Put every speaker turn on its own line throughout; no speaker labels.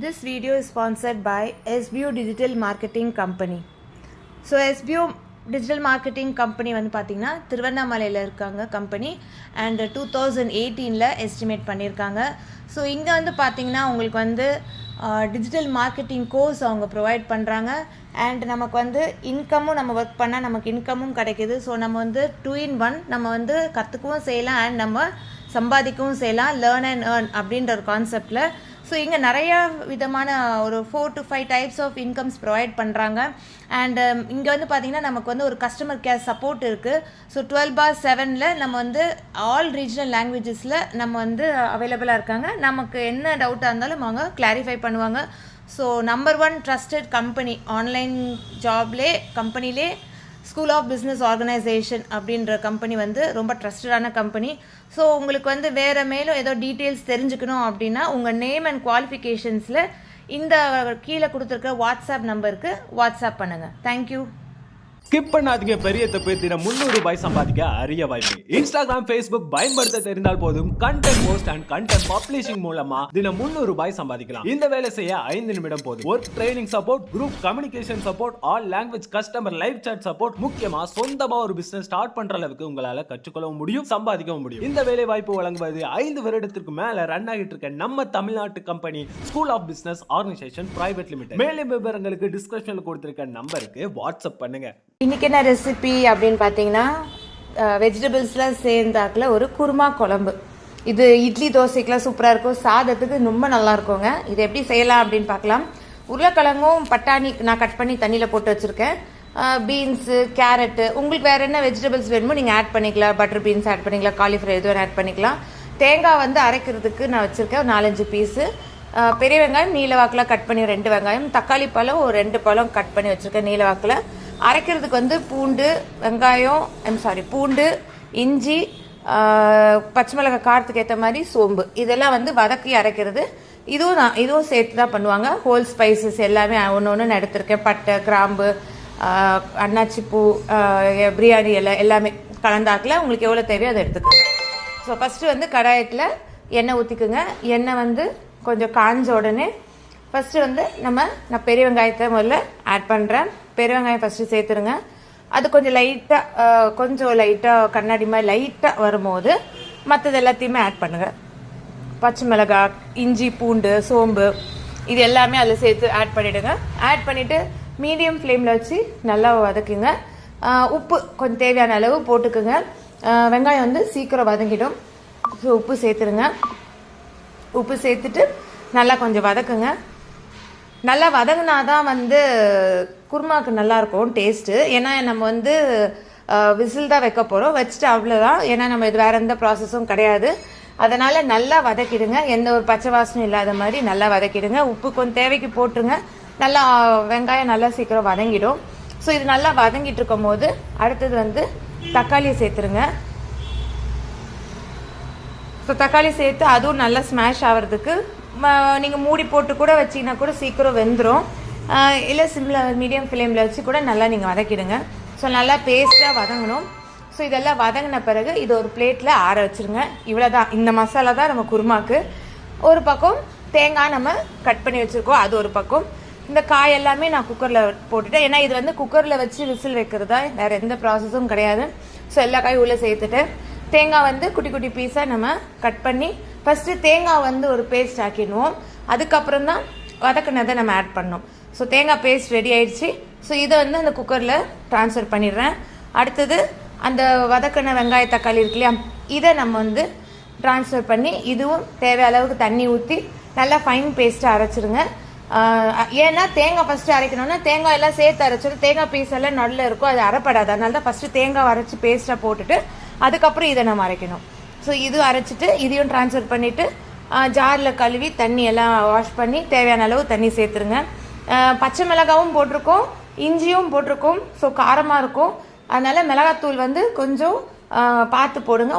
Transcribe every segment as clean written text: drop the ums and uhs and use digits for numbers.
This video is sponsored by SBO Digital Marketing Company. So SBO Digital Marketing Company வந்து பார்த்தீங்கன்னா திருவண்ணாமலையில் இருக்காங்க company and 2018ல் estimate பண்ணியிருக்காங்க. So இங்கே வந்து பார்த்தீங்கன்னா உங்களுக்கு வந்து டிஜிட்டல் மார்க்கெட்டிங் கோர்ஸ் அவங்க ப்ரொவைட் பண்ணுறாங்க அண்ட் நமக்கு வந்து இன்கமும் நம்ம ஒர்க் பண்ணால் நமக்கு இன்கமும் கிடைக்கிது. ஸோ நம்ம வந்து 2-in-1 நம்ம வந்து கற்றுக்கவும் செய்யலாம் அண்ட் நம்ம சம்பாதிக்கவும் செய்யலாம், லேர்ன் அண்ட் ஏர்ன் அப்படின்ற ஒரு கான்செப்டில். ஸோ இங்கே நிறையா விதமான ஒரு 4 to 5 types of incomes provide பண்ணுறாங்க அண்ட் இங்கே வந்து பார்த்திங்கன்னா நமக்கு வந்து ஒரு கஸ்டமர் கேர் சப்போர்ட் இருக்குது. ஸோ 12/7 நம்ம வந்து ஆல் ரீஜனல் லாங்குவேஜஸில் நம்ம வந்து அவைலபிளாக இருக்காங்க. நமக்கு என்ன டவுட்டாக இருந்தாலும் அவங்க கிளாரிஃபை பண்ணுவாங்க. So number 1 trusted company, online ஜாப்லே கம்பெனிலே ஸ்கூல் ஆஃப் பிஸ்னஸ் ஆர்கனைசேஷன் அப்படின்ற கம்பெனி வந்து ரொம்ப ட்ரஸ்டடான கம்பெனி. ஸோ உங்களுக்கு வந்து வேறு மேலும் ஏதோ டீட்டெயில்ஸ் தெரிஞ்சுக்கணும் அப்படின்னா உங்கள் நேம் அண்ட் குவாலிஃபிகேஷன்ஸில் இந்த கீழே கொடுத்துருக்க வாட்ஸ்அப் நம்பருக்கு வாட்ஸ்அப் பண்ணுங்கள். தேங்க்யூ.
ஸ்கிப் பண்ணாதீங்க, பெரிய தப்பு. தினம் 300 ரூபாய் சம்பாதிக்க அரிய வாய்ப்பு. இன்ஸ்டாகிராம், ஃபேஸ்புக் பயன்படுத்த தெரிந்தால் போதும். Content post and content publishing மூலமா தினம் 300 ரூபாய் சம்பாதிக்கலாம். இந்த வேலை செய்ய 5 நிமிடம் போதும். Work training support, group communication support, all language customer live chat support, முக்கியமா சொந்தமா ஒரு பிசினஸ் ஸ்டார்ட் பண்ற அளவுக்கு உங்களால கற்றுக்கொள்ளவும் முடியும், சம்பாதிக்கவும் முடியும். இந்த வேலை வாய்ப்பு வழங்குவது 5 வருடத்திற்கு மேல ரன் ஆகிட்டு இருக்க நம்ம தமிழ்நாட்டு company school of business organisation private limited. மேலும் விவரங்களுக்கு டிஸ்கிரிப்ஷன்ல கொடுத்திருக்க நம்பருக்கு வாட்ஸ்அப் பண்ணுங்க.
இன்றைக்கி என்ன ரெசிபி அப்படின்னு பார்த்தீங்கன்னா வெஜிடபிள்ஸ்லாம் சேர்ந்தாக்கில் ஒரு குருமா குழம்பு. இது இட்லி தோசைக்கெலாம் சூப்பராக இருக்கும், சாதத்துக்கு ரொம்ப நல்லா இருக்குங்க. இது எப்படி செய்யலாம் அப்படின்னு பார்க்கலாம். உருளைக்கிழங்கும் பட்டாணி நான் கட் பண்ணி தண்ணியில் போட்டு வச்சுருக்கேன். பீன்ஸு, கேரட்டு, உங்களுக்கு வேறு என்ன வெஜிடபிள்ஸ் வேணுமோ நீங்கள் ஆட் பண்ணிக்கலாம். பட்டர் பீன்ஸ் ஆட் பண்ணிக்கலாம், காலிஃப்ளவர் எதுவும் ஆட் பண்ணிக்கலாம். தேங்காய் வந்து அரைக்கிறதுக்கு நான் வச்சுருக்கேன் 4-5 பீஸு. பெரிய வெங்காயம் நீல வாக்கில் கட் பண்ணி 2 வெங்காயம், தக்காளி பழம் ஒரு 2 பழம் கட் பண்ணி வச்சுருக்கேன் நீல வாக்கில். அரைக்கிறதுக்கு வந்து பூண்டு, இஞ்சி, பச்சை மிளகாய் காரத்துக்கு ஏற்ற மாதிரி சோம்பு, இதெல்லாம் வந்து வதக்கி அரைக்கிறது. இதுவும் சேர்த்து தான் பண்ணுவாங்க. ஹோல் ஸ்பைசஸ் எல்லாமே ஒன்று நான் எடுத்திருக்கேன். பட்டை, கிராம்பு, அன்னாச்சிப்பூ, பிரியாணி எல்லாமே கலந்தாக்கில் உங்களுக்கு எவ்வளோ தேவையோ அதை எடுத்துக்கோங்க. ஸோ ஃபஸ்ட்டு வந்து கடாயத்தில் எண்ணெய் ஊற்றிக்குங்க. எண்ணெய் வந்து கொஞ்சம் காஞ்ச உடனே ஃபஸ்ட்டு வந்து நான் பெரிய வெங்காயத்தை முதல்ல ஆட் பண்ணுறேன். பெரிய வெங்காயம் ஃபஸ்ட்டு சேர்த்துருங்க. அது கொஞ்சம் லைட்டாக கண்ணாடி மாதிரி லைட்டாக வரும்போது மற்றது எல்லாத்தையுமே ஆட் பண்ணுங்கள். பச்சை மிளகாய், இஞ்சி, பூண்டு, சோம்பு இது எல்லாமே அதில் சேர்த்து ஆட் பண்ணிவிடுங்க. ஆட் பண்ணிவிட்டு மீடியம் ஃப்ளேமில் வச்சு நல்லா வதக்குங்க. உப்பு கொஞ்சம் தேவையான அளவு போட்டுக்குங்க. வெங்காயம் வந்து சீக்கிரம் வதங்கிடும். ஸோ உப்பு சேர்த்துருங்க. உப்பு சேர்த்துட்டு நல்லா கொஞ்சம் வதக்குங்க. நல்லா வதங்கினா தான் வந்து குருமாவுக்கு நல்லாயிருக்கும் டேஸ்ட்டு. ஏன்னா நம்ம வந்து விசில் தான் வைக்க போகிறோம், வச்சுட்டு அவ்வளோதான். ஏன்னா நம்ம இது வேறு எந்த ப்ராசஸும் கிடையாது. அதனால் நல்லா வதக்கிடுங்க. எந்த ஒரு பச்சை வாசனும் இல்லாத மாதிரி நல்லா வதக்கிடுங்க. உப்பு கொஞ்சம் தேவைக்கு போட்டுருங்க. நல்லா வெங்காயம் நல்லா சீக்கிரம் வதங்கிடும். ஸோ இது நல்லா வதங்கிட்டு இருக்கும் போது அடுத்தது வந்து தக்காளியை சேர்த்துருங்க. ஸோ தக்காளி சேர்த்து அதுவும் நல்லா ஸ்மாஷ் ஆகிறதுக்கு நீங்கள் மூடி போட்டு கூட வச்சிங்கன்னா கூட சீக்கிரம் வெந்துடும். இல்லை மீடியம் ஃப்ளேமில் வச்சு கூட நல்லா நீங்கள் வதக்கிடுங்க. ஸோ நல்லா பேஸ்ட்டாக வதங்கணும். ஸோ இதெல்லாம் வதங்கின பிறகு இது ஒரு பிளேட்டில் ஆற வச்சுருங்க. இவ்வளோ தான், இந்த மசாலா தான் நம்ம குருமாக்கு. ஒரு பக்கம் தேங்காய் நம்ம கட் பண்ணி வச்சுருக்கோம், அது ஒரு பக்கம். இந்த காய் எல்லாமே நான் குக்கரில் போட்டுட்டேன். ஏன்னா இது வந்து குக்கரில் வச்சு விசில் வைக்கிறதா, வேறு எந்த ப்ராசஸும் கிடையாது. ஸோ எல்லா காயும் உள்ளே சேர்த்துட்டு தேங்காய் வந்து குட்டி குட்டி பீஸாக நம்ம கட் பண்ணி ஃபஸ்ட்டு தேங்காய் வந்து ஒரு பேஸ்ட் ஆக்கிடுவோம். அதுக்கப்புறம் தான் வதக்கினதை நம்ம ஆட் பண்ணோம். ஸோ தேங்காய் பேஸ்ட் ரெடி ஆயிடுச்சு. ஸோ இதை வந்து அந்த குக்கரில் ட்ரான்ஸ்ஃபர் பண்ணிடுறேன். அடுத்தது அந்த வதக்கின வெங்காய தக்காளி இருக்கு இல்லையா, இதை நம்ம வந்து ட்ரான்ஸ்ஃபர் பண்ணி இதுவும் தேவை அளவுக்கு தண்ணி ஊற்றி நல்லா ஃபைன் பேஸ்ட்டாக அரைச்சிருங்க. ஏன்னா தேங்காய் ஃபஸ்ட்டு அரைக்கணும்னா தேங்காய் எல்லாம் சேர்த்து அரைச்சிடும், தேங்காய் பீஸ் எல்லாம் நல்ல இருக்கும், அது அரைப்படாது. அதனால தான் ஃபஸ்ட்டு தேங்காய் அரைச்சி பேஸ்ட்டாக போட்டுட்டு அதுக்கப்புறம் இதை நம்ம அரைக்கணும். ஸோ இது அரைச்சிட்டு இதையும் ட்ரான்ஸ்ஃபர் பண்ணிவிட்டு ஜாரில் கழுவி தண்ணி எல்லாம் வாஷ் பண்ணி தேவையான அளவு தண்ணி சேர்த்துருங்க. பச்சை மிளகாவும் போட்டிருக்கோம், இஞ்சியும் போட்டிருக்கோம். ஸோ காரமாக இருக்கும். அதனால் மிளகாத்தூள் வந்து கொஞ்சம் பார்த்து போடுங்க.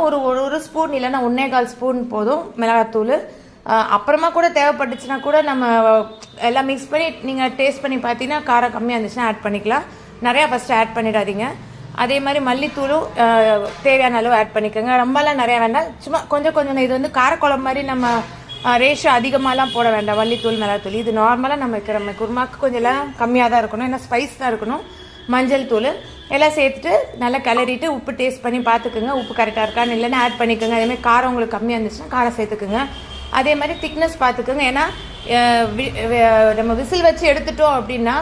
ஒரு ஸ்பூன் இல்லைன்னா 1.25 ஸ்பூன் போதும் மிளகாத்தூள். அப்புறமா கூட தேவைப்பட்டுச்சுன்னா கூட நம்ம எல்லாம் மிக்ஸ் பண்ணி நீங்கள் டேஸ்ட் பண்ணி பார்த்தீங்கன்னா காரம் கம்மியாக இருந்துச்சுன்னா ஆட் பண்ணிக்கலாம். நிறையா ஃபஸ்ட்டு ஆட் பண்ணிடாதீங்க. அதே மாதிரி மல்லித்தூளும் தேவையான அளவு ஆட் பண்ணிக்கோங்க. ரொம்பலாம் நிறையா வேண்டாம், சும்மா கொஞ்சம். இது வந்து காரக்குழம்பு மாதிரி நம்ம ரேஷியோ அதிகமாகலாம் போட வேண்டாம். மல்லித்தூள் மிளகாத்தூள் இது நார்மலாக நம்ம வைக்கிற குருமாக்கு கொஞ்சம் எல்லாம் கம்மியாக தான் இருக்கணும், ஏன்னா ஸ்பைஸ் தான் இருக்கணும். மஞ்சள் தூள் எல்லாம் சேர்த்துட்டு நல்லா கிளறிட்டு உப்பு டேஸ்ட் பண்ணி பார்த்துக்குங்க, உப்பு கரெக்டாக இருக்கான்னு இல்லைன்னா ஆட் பண்ணிக்கோங்க. அதேமாதிரி காரம் உங்களுக்கு கம்மியாக இருந்துச்சுன்னா காரம் சேர்த்துக்குங்க. அதே மாதிரி திக்னஸ் பார்த்துக்குங்க, ஏன்னா நம்ம விசில் வச்சு எடுத்துட்டோம் அப்படின்னா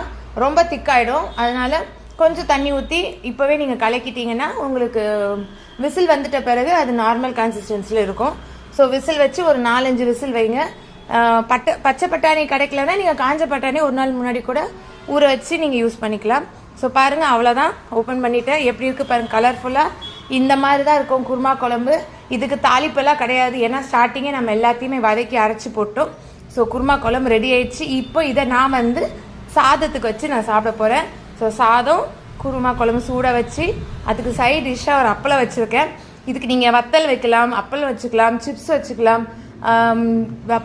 ரொம்ப திக்காயிடும். அதனால் கொஞ்சம் தண்ணி ஊற்றி இப்போவே நீங்கள் கலக்கிட்டீங்கன்னா உங்களுக்கு விசில் வந்துட்ட பிறகு அது நார்மல் கன்சிஸ்டன்சியில் இருக்கும். ஸோ விசில் வச்சு ஒரு 4-5 விசில் வைங்க. பச்சை பட்டாணி கிடைக்கலன்னா நீங்கள் காஞ்ச பட்டாணி ஒரு நாள் முன்னாடி கூட ஊற வச்சு நீங்கள் யூஸ் பண்ணிக்கலாம். ஸோ பாருங்கள், அவ்வளோதான். ஓப்பன் பண்ணிவிட்டேன். எப்படி இருக்குது பாருங்கள், கலர்ஃபுல்லாக இந்த மாதிரி தான் இருக்கும் குருமா குழம்பு. இதுக்கு தாளிப்பெல்லாம் கிடையாது, ஏன்னா ஸ்டார்டிங்கே நம்ம எல்லாத்தையுமே வதக்கி அரைச்சி போட்டோம். ஸோ குருமா குழம்பு ரெடி ஆயிடுச்சு. இப்போ இதை நான் சாதத்துக்கு வச்சு நான் சாப்பிட போகிறேன். ஸோ சாதம் குருமா குழம்பு சூடாக வச்சு அதுக்கு சைட் டிஷ்ஷாக ஒரு அப்பளம் வச்சுருக்கேன். இதுக்கு நீங்கள் வத்தல் வைக்கலாம், அப்பளம் வச்சுக்கலாம், சிப்ஸ் வச்சுக்கலாம்,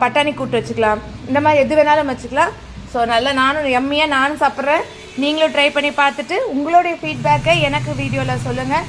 பட்டாணி கூட்டு வச்சுக்கலாம், இந்த மாதிரி எது வேணாலும் வச்சுக்கலாம். ஸோ நல்லா நானும் எம்மியாக நானும் சாப்பிட்றேன். நீங்களும் ட்ரை பண்ணி பார்த்துட்டு உங்களுடைய ஃபீட்பேக்கை எனக்கு வீடியோவில் சொல்லுங்கள்.